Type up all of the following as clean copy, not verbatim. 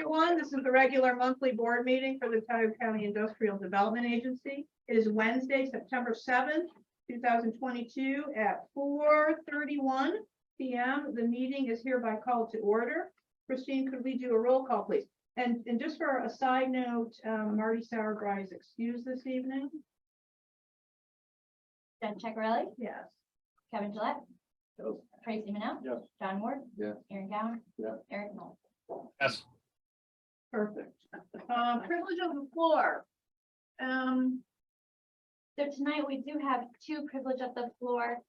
everyone. This is the regular monthly board meeting for the Tioga County Industrial Development Agency. It is Wednesday, September 7th, 2022 at 4:31 p.m. The meeting is hereby called to order. Christine, could we do a roll call, please? And just for a side note, Marty Sauerbrei is excused this evening. Jen Ceccarelli, Yes. Kevin Gillette, Yes. Tracy Minell, Yes. John Ward, Yes. Aaron Gowan, Yeah. Eric Knoll. Yes. Perfect. Privilege of the floor. So tonight we do have two privilege of the floor.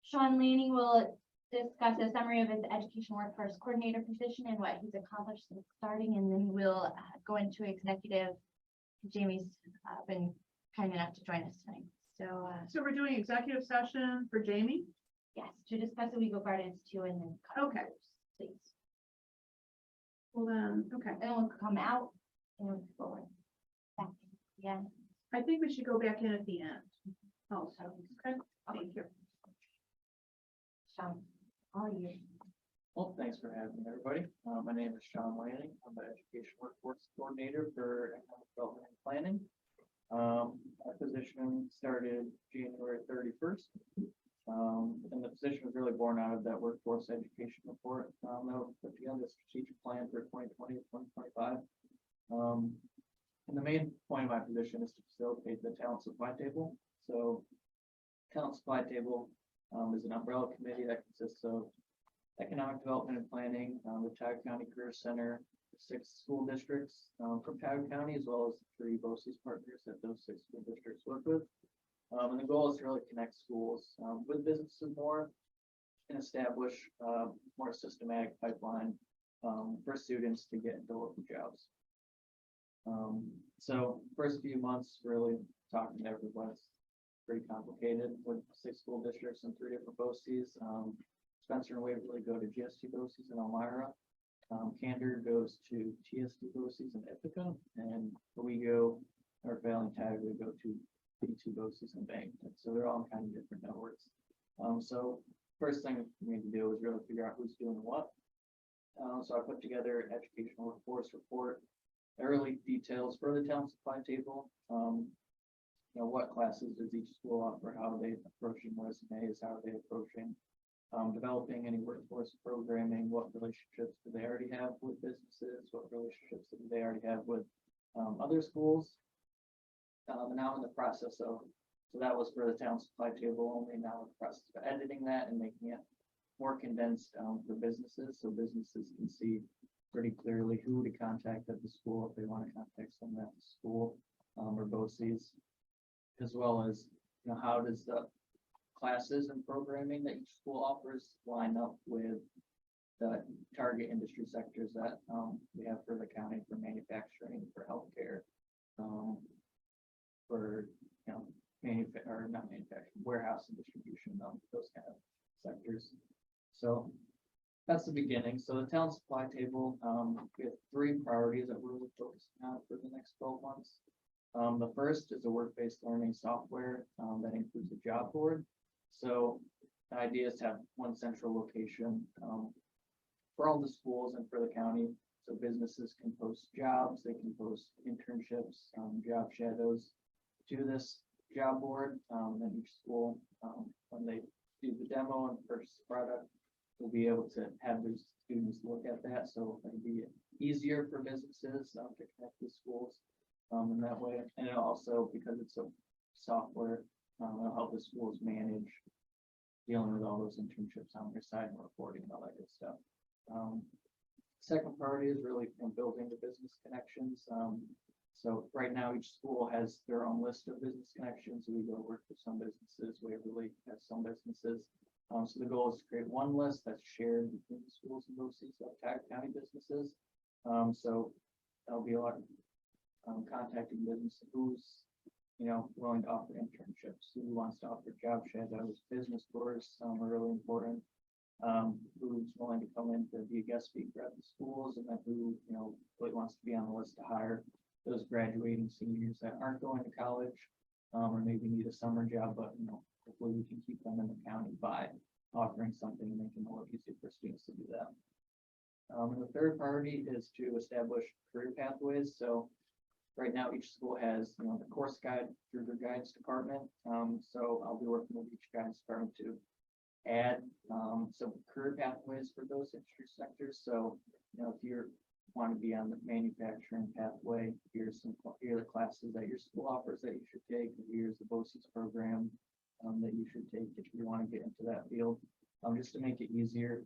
Sean Lanning will discuss a summary of his education workforce coordinator position and what he's accomplished since starting, and then we'll go into executive. Jamie's been kind enough to join us tonight. So So we're doing executive session for Jamie. yes, to discuss the legal guardians too, and then Okay. please. Well then, okay. And we'll come out and move forward. Back again. I think we should go back in at the end. Oh, so, okay, thank you. Sean, all you. Well, thanks for having me, everybody. My name is Sean Lanning. I'm the Education Workforce Coordinator for Economic Development and Planning. My position started January 31st. And the position was really born out of that workforce education report. That was put together a strategic plan for 2020 to 2025. And the main point of my position is to facilitate the talent supply table. So talent supply table is an umbrella committee that consists of economic development and planning, the Tioga County Career Center, 6 school districts from Tioga County, as well as 3 BOCES partners that those 6 school districts work with. And the goal is to really connect schools with businesses more and establish more systematic pipeline for students to get into local jobs. So first few months, really talking to everyone, it's pretty complicated with 6 school districts and 3 different BOCES. Spencer and Waverly go to GST BOCES in Elmira. Candor goes to TSD BOCES in Ithaca, and Owego, North Valley, and Tioga go to P2 BOCES in Bangor. So they're all kind of different networks. So first thing we need to do is really figure out who's doing what. So I put together an educational workforce report, early details for the talent supply table. What classes does each school offer, how are they approaching resumes, how are they approaching developing any workforce programming, what relationships do they already have with businesses, what relationships do they already have with other schools. And now in the process of, so that was for the talent supply table only, now in the process of editing that and making it more condensed for businesses, so businesses can see pretty clearly who to contact at the school if they want to contact someone at the school or BOCES, as well as how does the classes and programming that each school offers line up with the target industry sectors that we have for the county, for manufacturing, for healthcare, for not manufacturing, warehouse and distribution, those kind of sectors. So that's the beginning. So the talent supply table, we have 3 priorities that we're really focusing on for the next 12 months. The first is a work-based learning software that includes a job board. So the idea is to have one central location for all the schools and for the county. So businesses can post jobs, they can post internships, job shadows to this job board. And each school, when they do the demo and purchase the product, will be able to have their students look at that. So it'll be easier for businesses to connect with schools in that way. And it'll also, because it's a software, it'll help the schools manage dealing with all those internships on their side and reporting and all that good stuff. Second priority is really building the business connections. So right now each school has their own list of business connections. We go work with some businesses, Waverly has some businesses. So the goal is to create one list that's shared between the schools and BOCES of Tioga County businesses. So that'll be a lot of contacting business who's willing to offer internships, who wants to offer job shadows, business tours are really important. Who's willing to come in to be a guest speaker at the schools, and then who really wants to be on the list to hire those graduating seniors that aren't going to college or maybe need a summer job, but hopefully we can keep them in the county by offering something and making it a little easier for students to do that. And the third priority is to establish career pathways. So right now, each school has, the course guide through their guidance department. So I'll be working with each guidance department to add some career pathways for those industry sectors. So, if you want to be on the manufacturing pathway, here are the classes that your school offers that you should take. Here's the BOCES program that you should take if you want to get into that field. Just to make it easier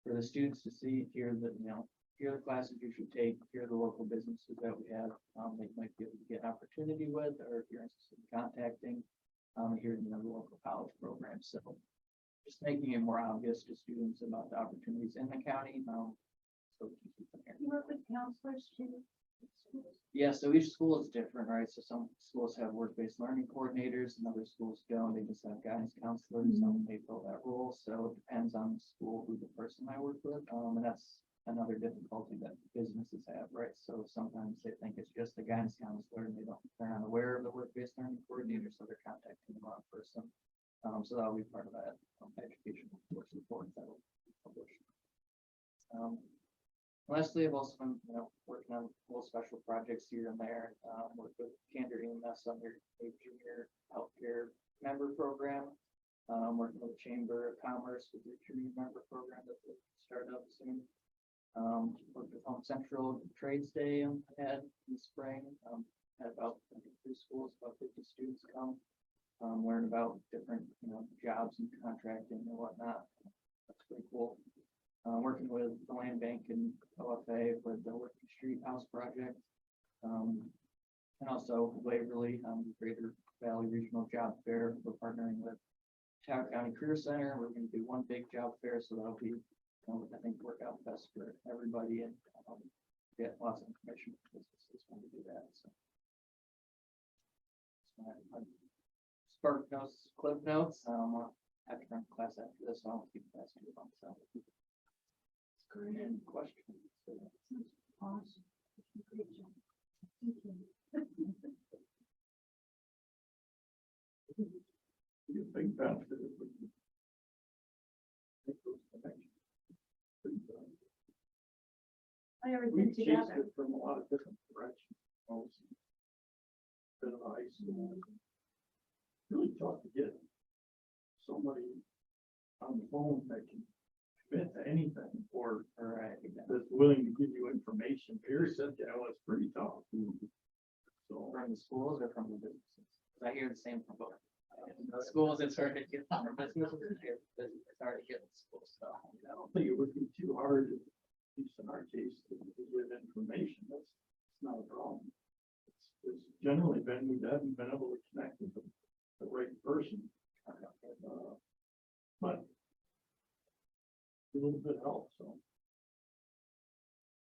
for the students to see, here are the classes you should take, here are the local businesses that we have, that you might be able to get an opportunity with, or if you're interested in contacting, here, the local college programs. So just making it more obvious to students about the opportunities in the county. So we can keep them here. You work with counselors too? Yeah, so each school is different, right? So some schools have work-based learning coordinators and other schools don't. They just have guidance counselors. Some may fill that role. So it depends on the school, who the person I work with. And that's another difficulty that businesses have, right? So sometimes they think it's just a guidance counselor and they're not aware of the work-based learning coordinator, so they're contacting the wrong person. So that'll be part of that educational course report that will be published. Lastly, I've also been, working on little special projects here and there. Worked with Candor EMS on their junior healthcare member program. Working with the Chamber of Commerce with their junior member program that will start up soon. Worked with Home Central Trades Day had in the spring. Had about 3 schools, about 50 students come. Learn about different, jobs and contracting and whatnot. That's pretty cool. Working with the land bank and OFA for the Working Street House project. And also Waverly, Greater Valley Regional Job Fair. We're partnering with Tioga County Career Center. We're going to do one big job fair, so that'll be, I think, work out best for everybody and get lots of information for businesses when we do that. So. Spark notes, clip notes. I have to run class after this, so I'll keep class too long. So, great. Any questions? Awesome. Great job. Thank you. Be a big benefit if we can make those connections. Everything We chased together. it from a lot of different directions. Bit of ice. Really tough to get somebody on the phone that can commit to anything or that's willing to give you information. Period. It's pretty tough. So From the schools or from the businesses? 'Cause I hear the same from both. The schools, it's hard to get from businesses. It's hard to get the schools. So I don't think it would be too hard, at least in our case, to give information. It's not a problem. It's generally been, we haven't been able to connect with the right person. But a little bit helps, so.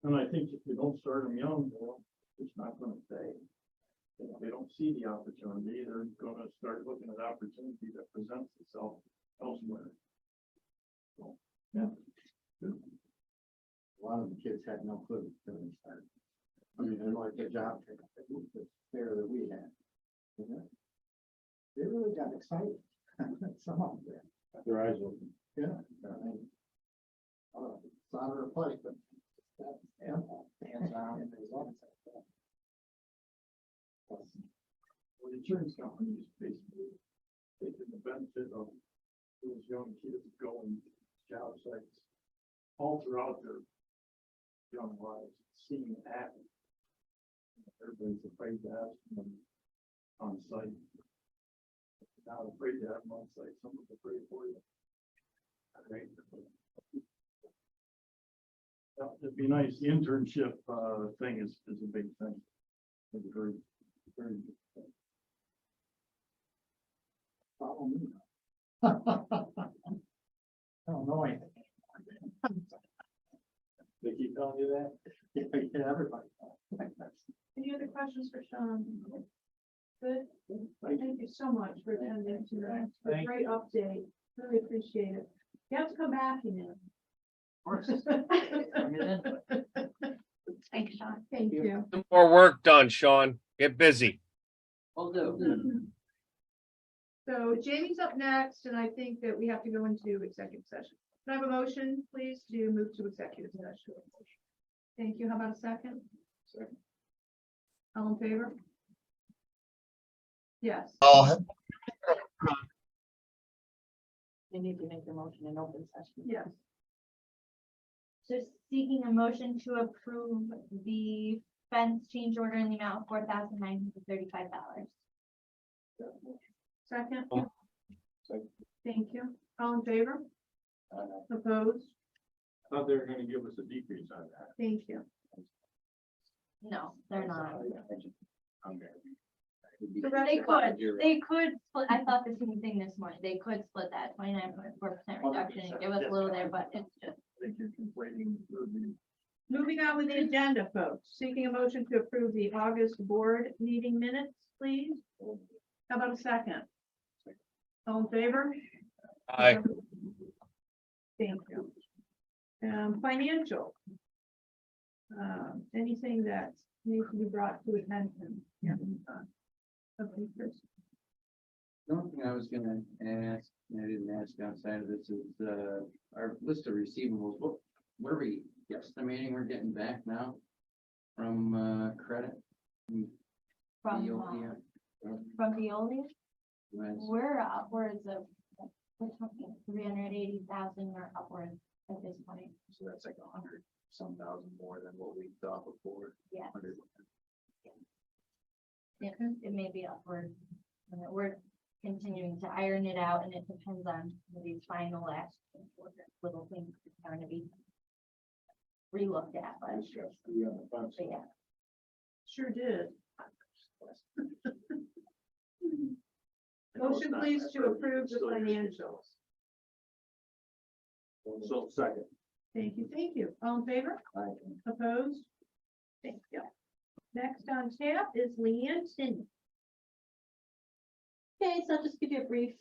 And I think if you don't start them young, it's not gonna stay. They don't see the opportunity, they're gonna start looking at opportunity that presents itself elsewhere. So, yeah. Good. A lot of the kids had no clue until they started. I mean, they're like the job fair that we had. They really got excited. Some of them did. Got their eyes open. Yeah. I mean, it's not a fight, but that's ample. hands-on. Well, the insurance companies basically taking the benefit of those young kids going to job sites all throughout their young lives, seeing it happen. Everybody's afraid to ask them on site. Not afraid to have them on site, someone's afraid for you. Great. Yeah, it'd be nice, the internship thing is a big thing. It's very, very good thing. Follow me. I don't know anything. They keep telling you that? Yeah, everybody. Any other questions for Sean? Good. Thank you so much for attending tonight. It's a Thank great update. Really appreciate it. You have to come back, Of course. Thanks, Sean. Thank you. Some more work done, Sean. Get busy. Will do. So Jamie's up next, and I think that we have to go into executive session. Can I have a motion, please, to move to executive session? Thank you. How about a second? Second. All in favor? Yes. You need to make the motion in open session. Yes. So seeking a motion to approve the fence change order in the amount of $4,935. Second? Second. Thank you. All in favor? Opposed? I thought they were gonna give us a decrease on that. Thank you. No, they're not. So that's They it. could split, I thought the same thing this morning, they could split that 29.4% reduction and give us a little there, but it's just, I think you're conflating the Moving on with the agenda, folks. Seeking a motion to approve the August board meeting minutes, please. How about a second? All in favor? Aye. Thank you. Financial. Anything that needs to be brought to attention? Yeah. Okay, Chris. The only thing I was gonna ask, and I didn't ask outside of this, is, our list of receivables, what are we estimating we're getting back now from, credit? from, Veolia? from Veolia, Yes. we're upwards of, we're talking 380,000 or upwards at this point. So that's like 100-some thousand more than what we thought before. Yeah. 100. It may be upward. We're continuing to iron it out, and it depends on these final last little things that are going to be relooked at, but It's just we on the fence. yeah. Sure did. I know it's Motion not- please that's to right, approve it's the still your- financials. So second. Thank you, thank you. All in favor? Opposed? Thank you. Next on tap is Leanne Cindy. Okay, so I'll just give you a brief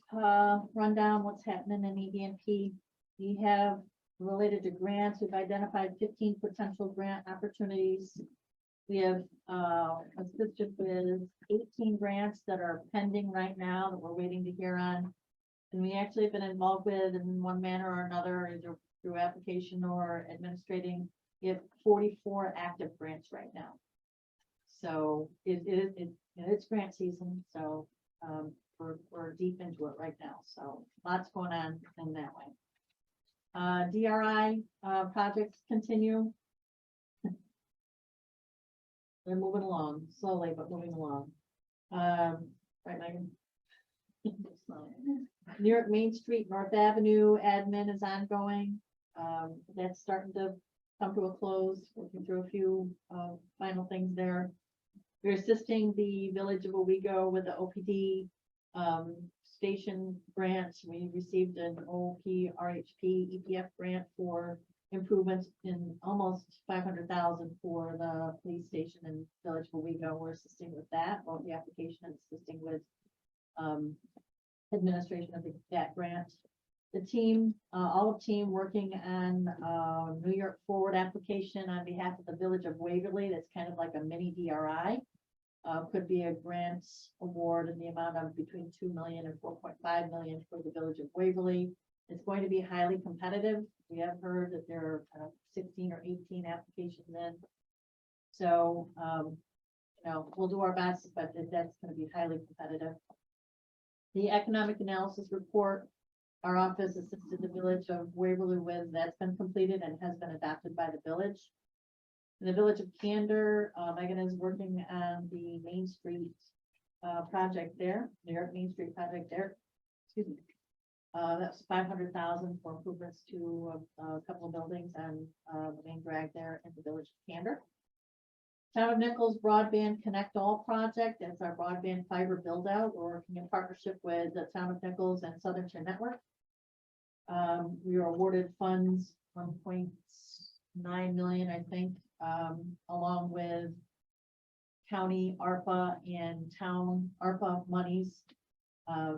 rundown what's happening in EDNP. We have, related to grants, we've identified 15 potential grant opportunities. We have assisted with 18 grants that are pending right now that we're waiting to hear on. And we actually have been involved with in one manner or another, either through application or administrating, we have 44 active grants right now. So it's grant season, so we're deep into it right now, so lots going on in that way. DRI projects continue. They're moving along, slowly, but moving along. Right, Megan? New York Main Street, North Avenue admin is ongoing. That's starting to come to a close, working through a few final things there. We're assisting the Village of Owego with the OPD station grants. We received an OPRHP EPF grant for improvements in almost 500,000 for the police station in Village of Owego. We're assisting with that, or the application and assisting with administration of that grant. The team, all of team working on New York Forward application on behalf of the Village of Waverly. That's kind of like a mini DRI. Could be a grant award in the amount of between 2 million and 4.5 million for the Village of Waverly. It's going to be highly competitive. We have heard that there are 16 or 18 applications in. So, we'll do our best, but that's going to be highly competitive. The economic analysis report, our office assisted the Village of Waverly with, that's been completed and has been adopted by the village. In the Village of Candor, Megan is working on the Main Street project there, New York Main Street project there. Excuse me. That's 500,000 for improvements to a couple of buildings and the main drag there in the Village of Candor. Town of Nichols Broadband Connect All project, that's our broadband fiber build out. We're working in partnership with the Town of Nichols and Southern Tier Network. We were awarded funds, 1.9 million, I think, along with county ARPA and town ARPA monies.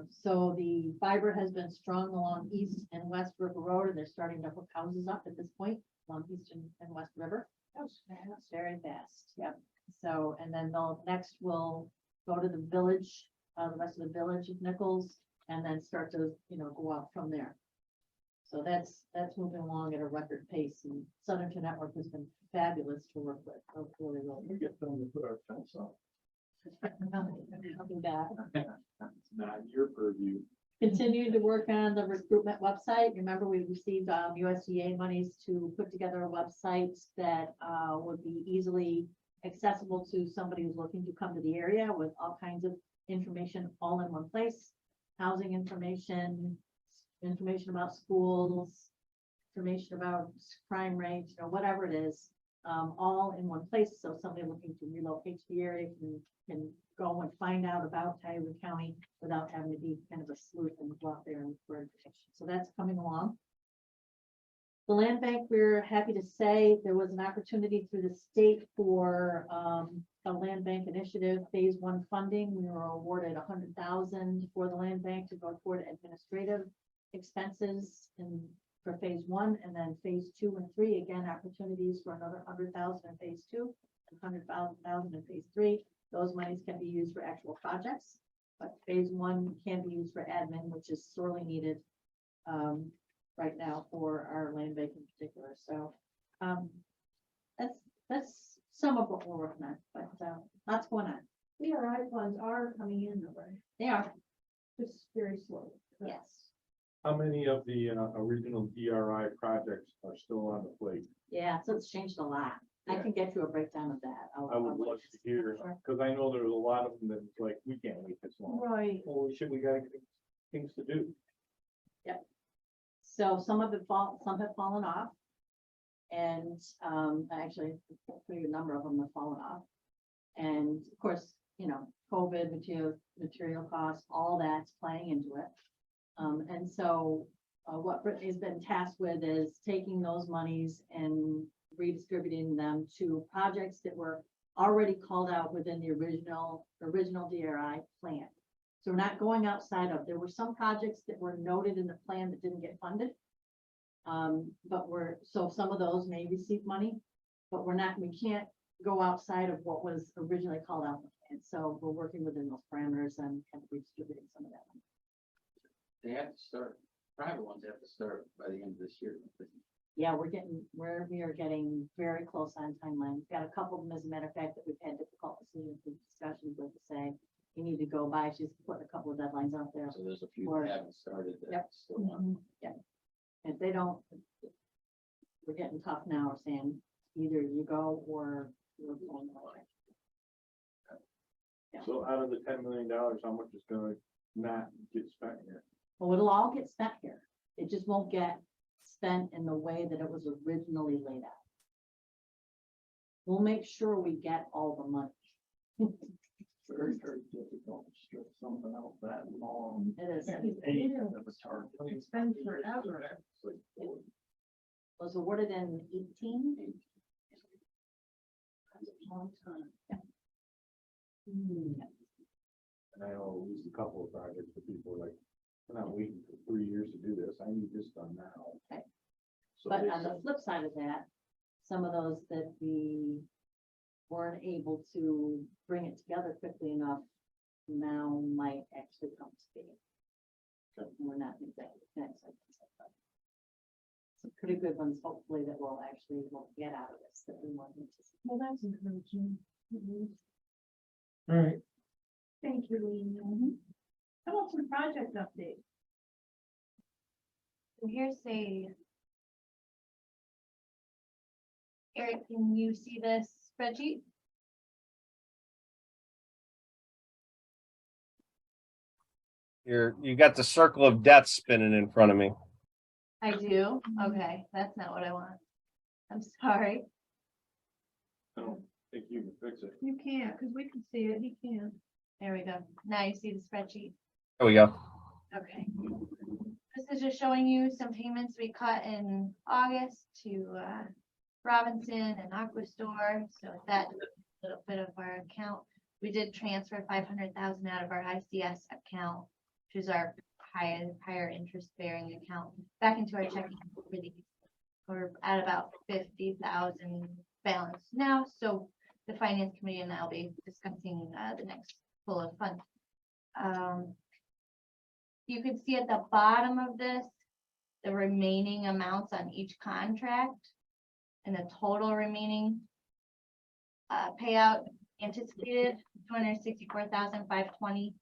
So the fiber has been strung along East and West River Road, and they're starting to hook houses up at this point along East and West River. That's very fast, yep. So, and then they'll next will go to the village, the rest of the Village of Nichols, and then start to, go out from there. So that's moving along at a record pace, and Southern Tier Network has been fabulous to work with. So really, We get them to put our fence up. I'll do that. It's not your purview. Continuing to work on the recruitment website. Remember, we received USDA monies to put together a website that would be easily accessible to somebody who's looking to come to the area with all kinds of information all in one place. Housing information, information about schools, information about crime rates, whatever it is, all in one place. So somebody looking to relocate to the area can go and find out about Tioga County without having to be kind of a sleuth and go out there and look for information. So that's coming along. The land bank, we're happy to say there was an opportunity through the state for a land bank initiative, phase 1 funding. We were awarded $100,000 for the land bank to go toward administrative expenses for phase 1, and then phase 2 and 3, again, opportunities for another $100,000 in phase 2, and $100,000 in phase 3. Those monies can be used for actual projects, but phase 1 can be used for admin, which is sorely needed right now for our land bank in particular. So that's some of what we're working on, but lots going on. DRI funds are coming in, though, right? They are, Just very slow. yes. How many of the original DRI projects are still on the plate? Yeah, so it's changed a lot. I can get you a breakdown of that. I would love to hear, because I know there's a lot of them that's like, we can't wait this long. Right. Holy shit, we got things to do. So some have fallen off. And actually, a number of them have fallen off. And of course, COVID, material costs, all that's playing into it. And so what Brittany's been tasked with is taking those monies and redistributing them to projects that were already called out within the original DRI plan. So we're not going outside of, there were some projects that were noted in the plan that didn't get funded. So some of those may receive money, but we can't go outside of what was originally called out. And so we're working within those parameters and redistributing some of that money. They have to start, private ones have to start by the end of this year. Yeah, we are getting very close on timeline. We've got a couple of them, as a matter of fact, that we've had difficult discussions with to say, you need to go by. She's putting a couple of deadlines out there. So there's a few Or- that haven't started that Yep. still want. Yeah. If they don't, we're getting tough now, we're saying either you go or we're going away. So out of the $10 million, how much is gonna not get spent here? Well, it'll all get spent here. It just won't get spent in the way that it was originally laid out. We'll make sure we get all the money. Very, very difficult to strip something out that long. It is. Eight of a target. It's been forever. Was awarded in 18. That's a long time. And I know at least a couple of projects that people are like, we're not waiting for 3 years to do this. I need this done now. Okay. So But they on the said, flip side of that, some of those that we weren't able to bring it together quickly enough now might actually come to be. Okay. And we're not exactly next. Some pretty good ones, hopefully, that will get out of this that we want them to see. Well, that's encouraging. all right, Thank you, Lee. How about some project updates? So here's Eric, can you see this spreadsheet? You got the circle of death spinning in front of me. I do. Okay, that's not what I want. I'm sorry. I don't think you can fix it. You can't, because we can see it. He can't. There we go. Now you see the spreadsheet. There we go. Okay. This is just showing you some payments we cut in August to Robinson and Aqua Store. So that little bit of our account, we did transfer 500,000 out of our ICS account, which is our higher interest bearing account, back into our checking. We're at about 50,000 balance now. So the finance committee and I'll be discussing the next full of funds. You can see at the bottom of this, the remaining amounts on each contract and the total remaining payout anticipated, 264,520.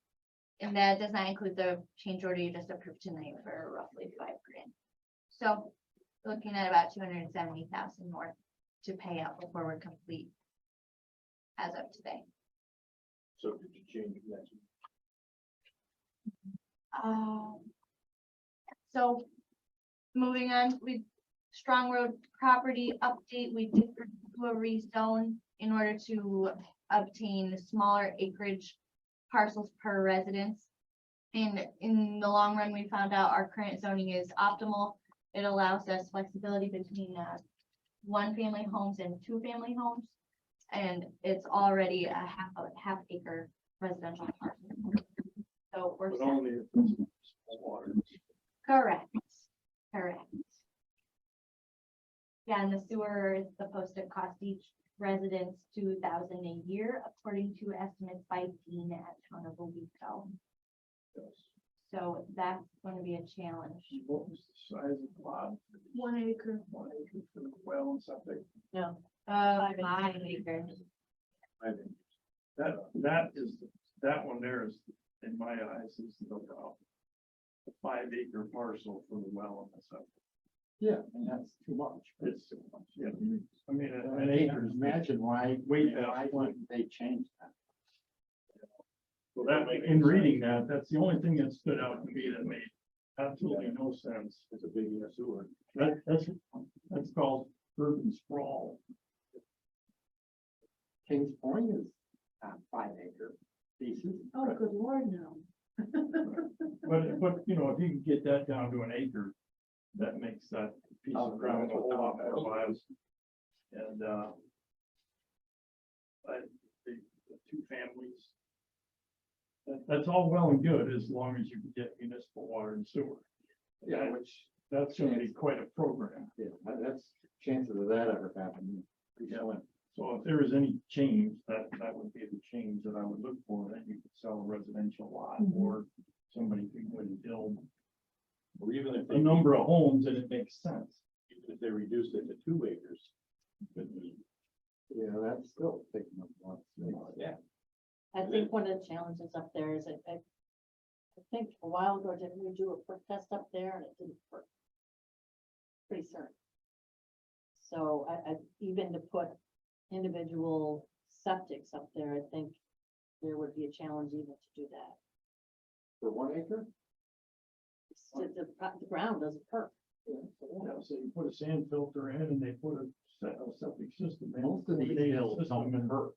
And that does not include the change order you just approved tonight for roughly $5,000. So looking at about 270,000 more to pay out before we're complete as of today. So did you change that? So moving on, Strong Road property update, we did do a rezone in order to obtain smaller acreage parcels per residence. And in the long run, we found out our current zoning is optimal. It allows us flexibility between 1-family homes and 2-family homes. And it's already a half acre residential parcel. So we're But set. only if it's water. Correct. Yeah, and the sewer is supposed to cost each residence $2,000 a year, according to estimates by Dean at Town of Owego. Yes. So that's going to be a challenge. What was the size of the lot? 1 acre. 1 acre for the well and something. No, 5 5 acres. I think that one there is, in my eyes, is the problem. The 5-acre parcel for the well and stuff. Yeah, and that's too much. It's too much, yeah. I mean, I an can't acre is. imagine why, Wait, why wouldn't they change that? So that, in reading that, that's the only thing that stood out to me that made absolutely no sense. It's a big sewer. That's called urban sprawl. Kings Point is 5-acre pieces. Oh, good Lord, no. But, you know, if you can get that down to an acre, that makes that piece of ground a whole lot more viable. And, but the 2 families, that's all well and good as long as you can get municipal water and sewer. Yeah, And that's gonna be quite a program. Yeah, that's chances of that ever happening. Yeah. So if there is any change, that would be the change that I would look for, that you could sell a residential lot or somebody could go and build. Or even if a number of homes and it makes sense. Even if they reduced it to 2 acres. Yeah, that's still taking up a lot of space. Yeah. I think one of the challenges up there is I think a while ago, didn't we do a perk test up there and it didn't work? Pretty certain. So I even to put individual septics up there, I think there would be a challenge even to do that. For 1 acre? The ground doesn't perk. Yeah, so you put a sand filter in and they put a septic system in. Most of these hills don't hurt.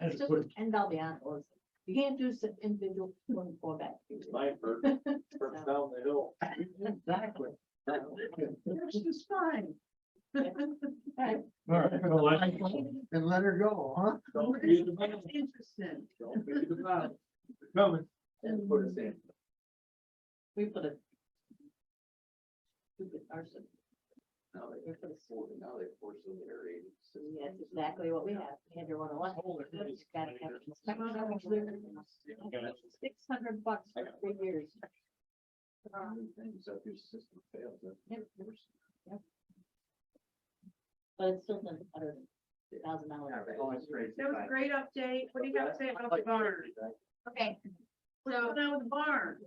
It's just- And I'll be honest, you can't do individual going back. Mine hurt, hurts down the hill. Exactly. It's just fine. Right. All right, well, And let her go, huh? don't be the man. It's interesting. Don't be the man. Coming. And put us in. We put a. Stupid arson. Now they force them to aerate. Yeah, that's exactly what we have. We had your 101. Gotta have it inspected. $600 for 3 years. So if your system fails, that's Yep. worse. But it's still $100,000. That was a great update. What do you have to say about the barn? Okay, What's going on with the barn?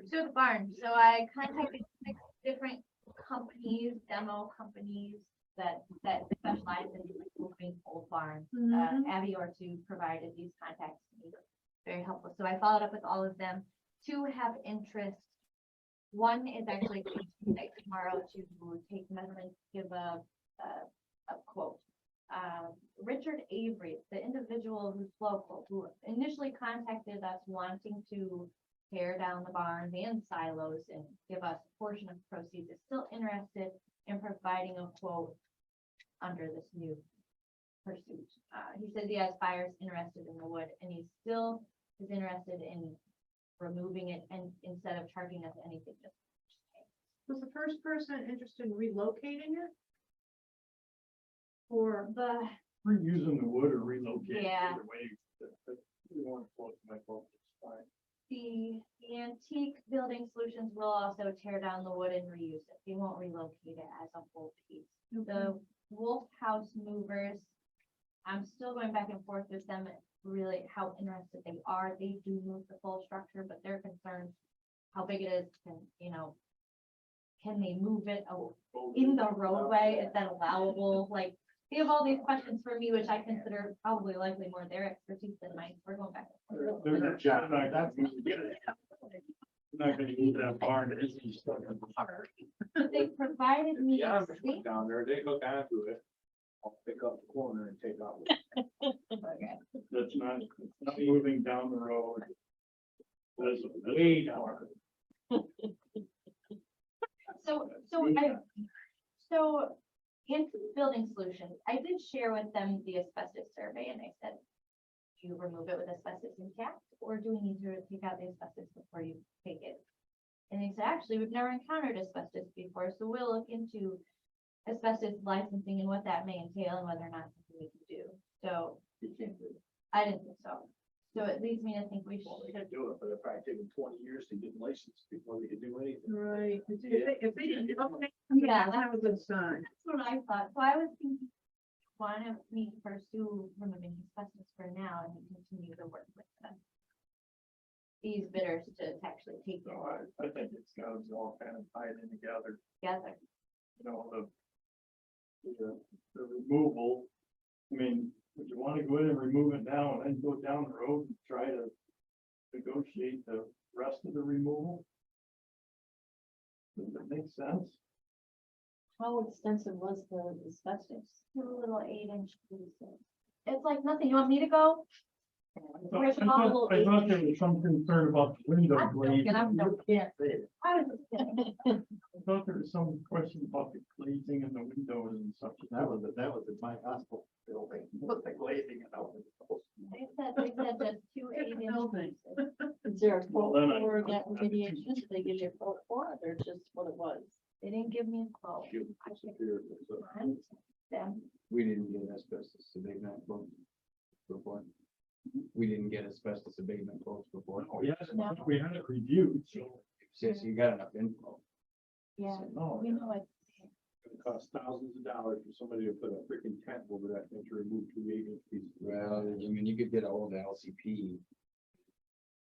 so the barn, so I contacted 6 different companies, demo companies that specialize in moving old barns. Mhm. Abby or 2 provided these contacts to me, very helpful. So I followed up with all of them. 2 have interest. 1 is actually going to take tomorrow to take measurements, give a quote. Richard Avery, the individual who's local, who initially contacted us wanting to tear down the barns and silos and give us a portion of proceeds, is still interested in providing a quote under this new pursuit. He says he has buyers interested in the wood, and he still is interested in removing it and instead of charging us anything. Just Was the first person interested in relocating it? Or the Reusing the wood or relocating. Yeah. Either way, you want to float my boat, it's fine. the antique building solutions will also tear down the wood and reuse it. They won't relocate it as a whole piece. The Wolf House movers, I'm still going back and forth with them, really how interested they are. They do move the full structure, but they're concerned how big it is, and, can they move it in the roadway? Is that allowable? Like, they have all these questions for me, which I consider probably likely more their expertise than mine. We're going back. They're not gonna move that barn, it's just like a park. They provided me. Yeah, a I'm state- down there, they hook onto it. I'll pick up the corner and take off. Okay. That's not, it's not moving down the road. That's way down. So in building solutions, I did share with them the asbestos survey, and they said, do you remove it with asbestos intact, or do we need to take out the asbestos before you take it? And they said, actually, we've never encountered asbestos before, so we'll look into asbestos licensing and what that may entail and whether or not something we can do. So You can't do it. I didn't think so. So it leads me to think we Well, they should. could do it, but it'd probably take them 20 years to get licensed before they could do anything. Right. If they didn't, okay, Yeah. that was a good sign. That's what I thought. So I was thinking, why don't we pursue removing asbestos for now and continue to work with them? These bidders to actually take it So I think it's got to be all kind of tied in together, together. you know, the removal. I mean, would you want to go in and remove it now and then go down the road and try to negotiate the rest of the removal? Does that make sense? How extensive was the asbestos? Two little 8-inch pieces. It's like nothing. You want me to go? I thought there was some concern about the window I'm glazing. joking, I'm joking. You can't say it. I was just kidding. I thought there was some question about the glazing and the windows and such. That was my hospital building, the glazing and all. They said just two 8-inch building. pieces. Is there a quote Well, then I- for that remediation? Did they give you a quote for it, or just what it was? They didn't give me a quote. I can't- Them. We didn't get asbestos abatement quotes before. We didn't get asbestos abatement quotes before. Oh, yes, we had it reviewed, so. Since you got enough info. Yeah, No, we know it. It costs thousands of dollars for somebody to put a freaking tent over that thing to remove 2 8-inch pieces. Well, I mean, you could get a hold of LCP.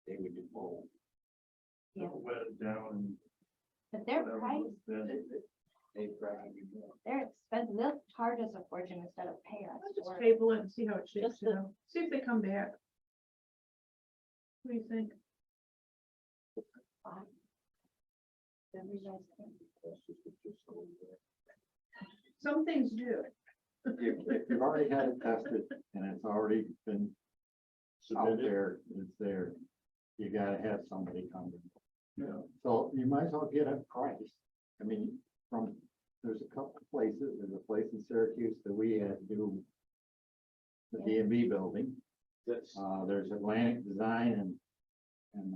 They would do both. Yeah. Wet it down But and. their whatever price, was then. They probably do both. they're expensive. They'll charge us a fortune instead of pay us. Let's just for it. table it and see how it shakes Just the- out. See if they come back. What do you think? Whatever you guys think. Some things do. If you've already had it tested and it's already been out there, it's there, you gotta have somebody come in. Yeah. So you might as well get a price. I mean, there's a couple of places, there's a place in Syracuse that we had to do the DMV building. That's, There's Atlantic Design and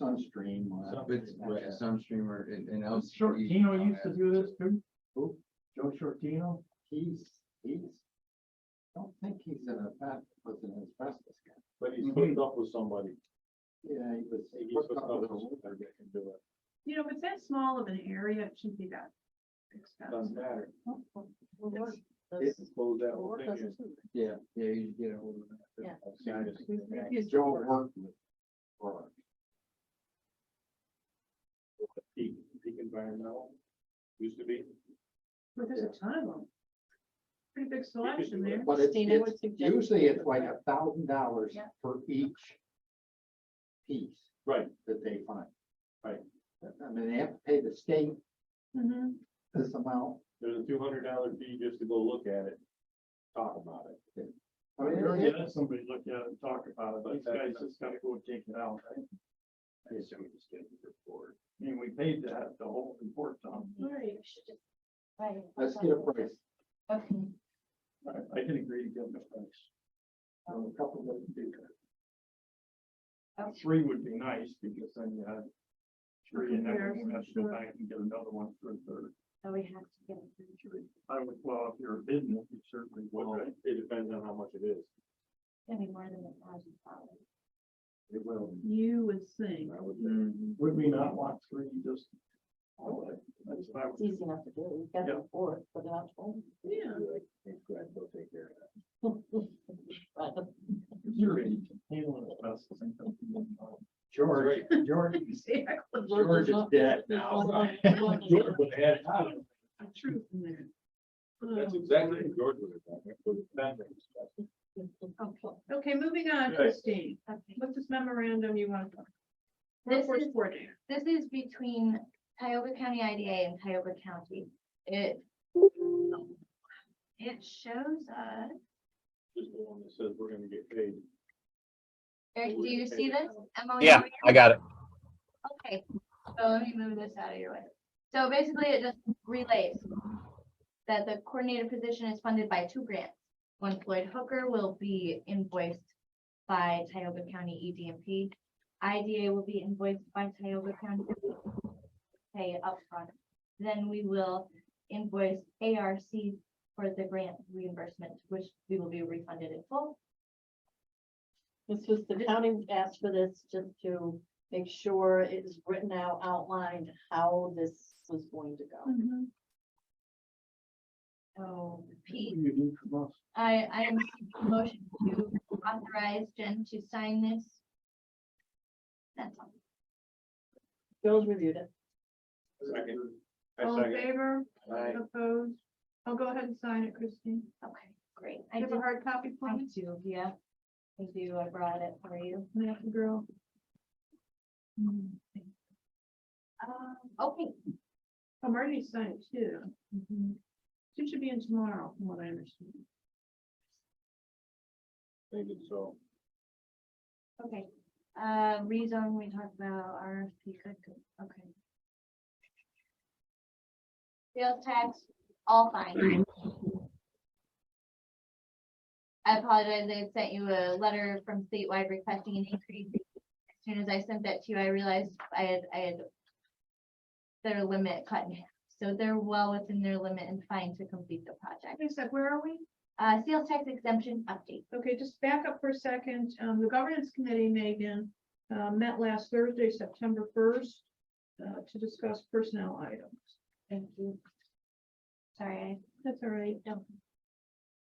Sunstream. It's right, Sunstreamer and else. Shortino used to do this too? Who? Joe Shortino? I don't think he's an asbestos guy. But he's hooked up with somebody. Yeah, he was. He's hooked hooked up up with with a- somebody that can do it. You know, if it's that small of an area, it shouldn't be that Doesn't expensive. matter. It's- Close that whole Work thing. doesn't suit. Yeah, you get a hold of that. Yeah. Joe worked with. Or Peak Environmental used to be. But there's a ton of them. Pretty big selection there. But it's, Christina would it's, suggest- usually it's like $1,000 Yeah. for each piece Right. that they find. Right. I mean, they have to pay the state Mm-hmm. this amount. There's a $200 fee just to go look at it, talk about it. I mean, Yeah, let somebody look at it and talk about it, but these guys just gotta go take it out. Right? I assume we just get it report. I mean, we paid that, the whole report on. Right. Right. let's get a price. Okay. I can agree to give them a price. A couple of them do that. Okay. 3 would be nice, because then you have 3 and then Comparison, you have to go sure. back and get another one for a third. So we have to get it. I would, well, if you're a business, you certainly would, right? It depends on how much it is. It's gonna be more than $1,000. It will be. You would think. I would think. Would we not want three, just? That's what I It's would. easy enough to do. We've got Yeah. the four, put it out. 20. Yeah. They'll take care of that. But You're handling it best, I think. George, Exactly. George is dead now. George would add on. The truth in there. That's exactly what George would have done. Okay, moving on, Okay. Christine. Okay. What's this memorandum you want? This Workforce is- coordinator. This is between Tioga County IDA and Tioga County. It shows us, Just the one that says we're gonna get paid. Eric, do you see this? MOU? Yeah, I got it. Okay, so let me move this out of your way. So basically, it just relays that the coordinator position is funded by 2 grants. One Floyd Hooker will be invoiced by Tioga County ED&P. IDA will be invoiced by Tioga County. Pay upfront. Then we will invoice ARC for the grant reimbursement, which we will be refunded in full. this was, the county asked for this just to make sure it is written out, outlined how this was going to go. Mhm. So What Pete, do you need from us? I am seeking motion to authorize Jen to sign this. That's all. Bill's reviewed it. Second. All in favor? Aye. Opposed? I'll go ahead and sign it, Christine. Okay, great. You I have do, a hard copy, I please? do, yeah. I do, I brought it for you. Matthew girl. Okay. I'm ready to sign it too. It should be in tomorrow, from what I understand. Thank you, so. Okay, rezone, we talked about RFP, good, okay. Sales tax, all fine. I apologize, I had sent you a letter from statewide requesting an increase. As soon as I sent that to you, I realized I had their limit cut in half, so they're well within their limit and fine to complete the project. I said, where are we? Sales tax exemption update. Okay, just back up for a second. The governance committee, Megan, met last Thursday, September 1st, to discuss personnel items. Thank you. Sorry, That's all right. I don't.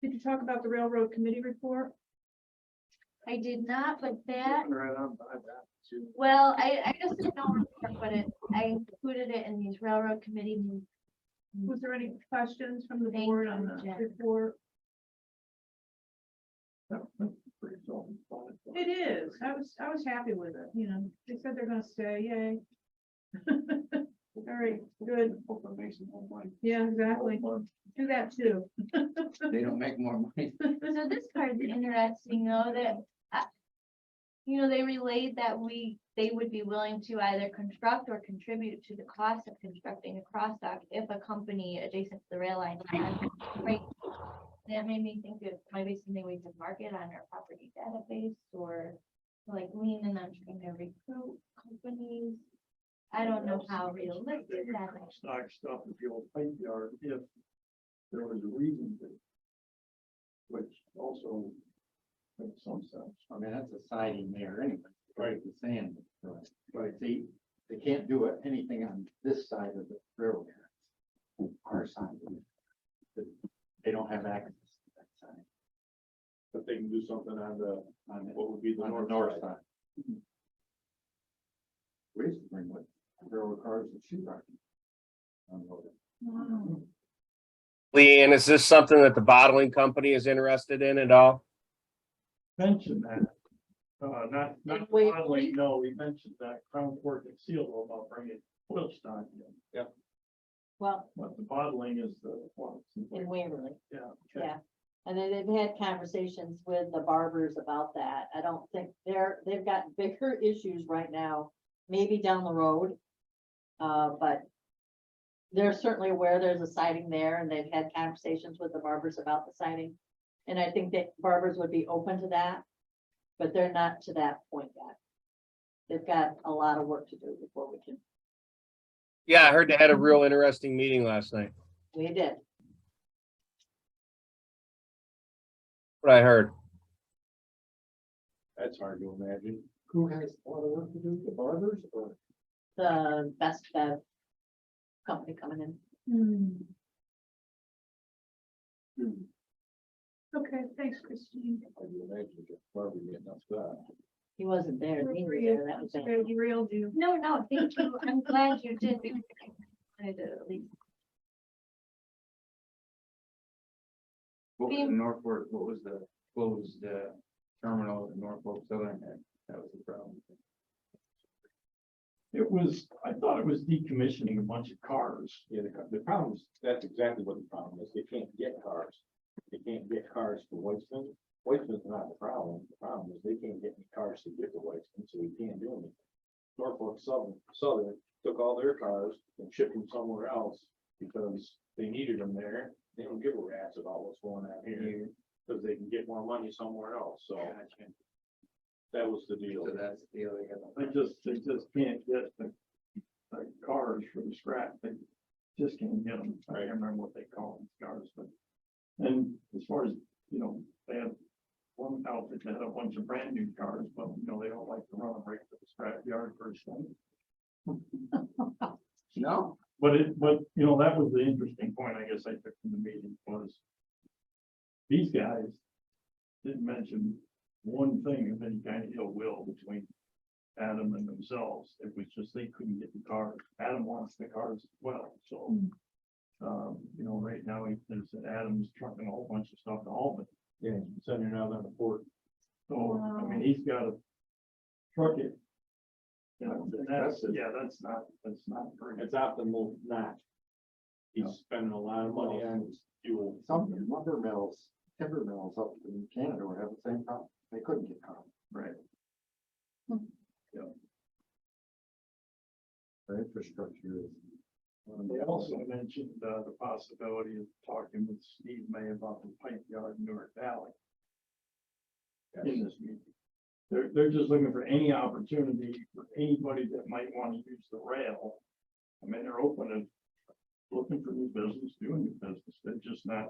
Did you talk about the railroad committee report? I did not, but that, Right on by that, too. well, I just didn't know where to put it. I included it in these railroad committee. Was there any questions from the Thank board on you, the Jen. report? That's pretty self-explanatory. It is. I was happy with it, you know. They said they're gonna stay, yay. All right, good. Hope it makes them more money. Yeah, exactly. Do that too. They don't make more money. So this part is interesting though, that, you know, they relayed that they would be willing to either construct or contribute to the cost of constructing a crossdock if a company adjacent to the rail line has, right? That made me think it might be something we could market on our property database or like lean in on trying to recruit companies. I don't know how realistic that is. Stock stuff at the old pipe yard, if there was a reason to. Which also makes some sense. I mean, that's a siding there anyway. Right. The sand. Right. See, they can't do anything on this side of the railroad. Our side. of it. They don't have access to that side. But they can do something on the, On what would be the on the north north side. side. We used to bring what railroad cars and shoot our. Unloaded. Leanne, is this something that the bottling company is interested in at all? Mentioned that. Not Wait. oddly, no, we mentioned that Crown Court and Seal about bringing oil stock in. Well, But the bottling is the one. in Waverly, Yeah. okay. yeah. And then they've had conversations with the barbers about that. I don't think they've got bigger issues right now, maybe down the road. But they're certainly aware there's a siding there and they've had conversations with the barbers about the siding. And I think that barbers would be open to that, but they're not to that point yet. They've got a lot of work to do before we can, Yeah, I heard they had a real interesting meeting last night. we did. What I heard. That's hard to imagine. Who has a lot of work to do, the barbers or? The Best Bev company coming in. Okay, thanks, Christine. He wasn't there. He was there, that was it. Real do. No, no, thank you. I'm glad you did. because I wanted to at least What was Being- the Norfolk, what was the closed, terminal in Norfolk Southern had? That was the problem. It was, I thought it was decommissioning a bunch of cars. Yeah, the problem is, that's exactly what the problem is, they can't get cars. They can't get cars to Whitesville. Whitesville's not the problem is they can't get any cars to get to Whitesville, so we can't do anything. Norfolk Southern took all their cars and shipped them somewhere else because they needed them there. They don't give a rat's about what's going on here, because they can get more money somewhere else, so. That was the deal. So that's the deal. They just can't get the cars from scrap. They just can't get them. I can't remember what they call them, cars, but. And as far as, they have one outfit that had a bunch of brand new cars, but, they don't like to run them right to the scrap yard first thing. No, But that was the interesting point, I guess I took from the meeting was these guys didn't mention one thing of any kind of ill will between Adam and themselves. It was just they couldn't get the cars. Adam wants the cars as well, so. Right now, there's Adam's trucking a whole bunch of stuff to Albany. Yeah, sending it out on the port. So, I mean, he's got to truck it. And that's not very. It's optimal not. He's spending a lot of money on fuel. Some lumber mills, timber mills up in Canada would have the same problem. They couldn't get cars. Right. Their infrastructure is. They also mentioned, the possibility of talking with Steve May about the pipe yard in Newark Valley. In this meeting. They're just looking for any opportunity for anybody that might want to use the rail. I mean, they're open and looking for new business, doing new business. They're just not,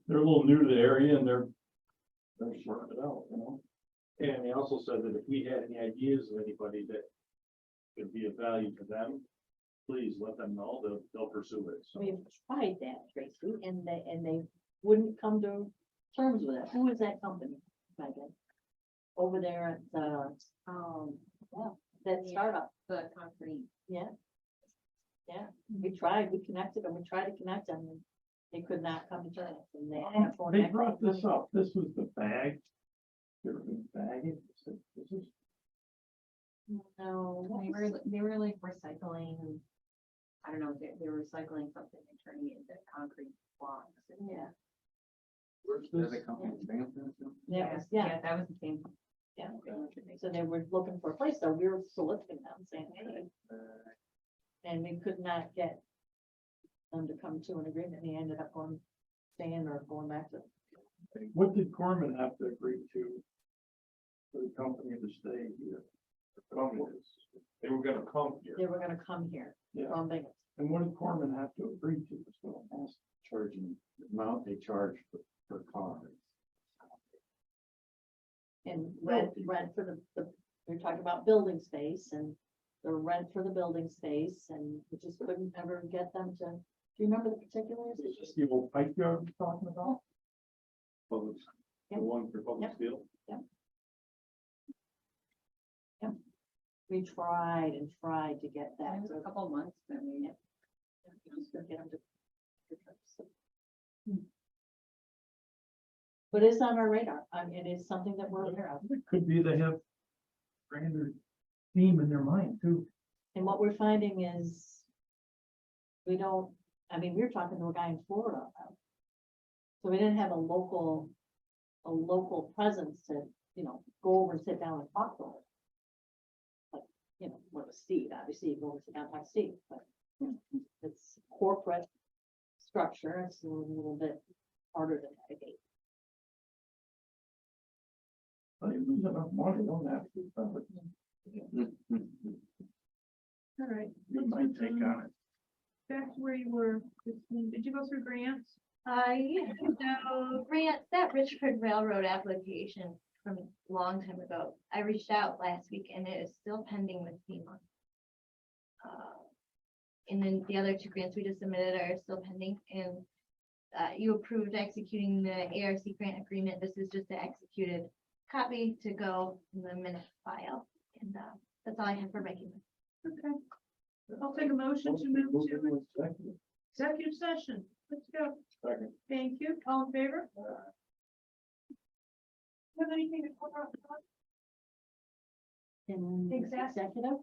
they're a little new to the area and they're sorting it out, And he also said that if we had any ideas of anybody that could be of value to them, please let them know, they'll pursue it. So We've tried that, Tracy, and they wouldn't come to terms with it. Who is that company, Megan? Over there at the, that startup, the concrete. yeah. Yeah, we tried, we connected them, we tried to connect them, and they could not come to terms, and They brought this up. This was the bag. They were gonna bag it. This is. No. They were like recycling, I don't know, they were recycling something and turning it into concrete blocks. Yeah, Where's there's this? a company in Stanford. yeah, That was the same. yeah. So they were looking for a place, so we were soliciting them, saying, hey. And we could not get them to come to an agreement. He ended up staying or going back to. What did Corman have to agree to? For the company to stay here? they were gonna come here. They were gonna come here Yeah. from Vegas. And what did Corman have to agree to? That's what I'm asking. Charging the amount they charge per car. And rent for we were talking about building space and the rent for the building space, and we just couldn't ever get them to, do you remember the particulars? Is this the old pipe yard we're talking about? Public, the one for public Yep. steel. We tried and tried to get that. It was a couple of months, I mean. Just couldn't get them to. But it's on our radar. I mean, it is something that we're aware of. It could be they have grander theme in their mind too. And what we're finding is we don't, I mean, we were talking to a guy in Florida about. So we didn't have a local presence to, go over and sit down and talk to them. But, with Steve, obviously, you go over and sit down and talk to Steve, but it's corporate structure. It's a little bit harder to navigate. They lose enough money, don't have to. All right. You might take on it. Back to where you were, Christine. Did you go through grants? Yeah, so grants, that Richford Railroad application from a long time ago. I reached out last week and it is still pending with FEMA. And then the other two grants we just submitted are still pending, and you approved executing the ARC grant agreement. This is just the executed copy to go in the minute file. And that's all I have for regular. Okay. I'll take a motion to move to executive session. Let's go. Second. Thank you. All in favor? Have anything to cover up? In Exactly. executive?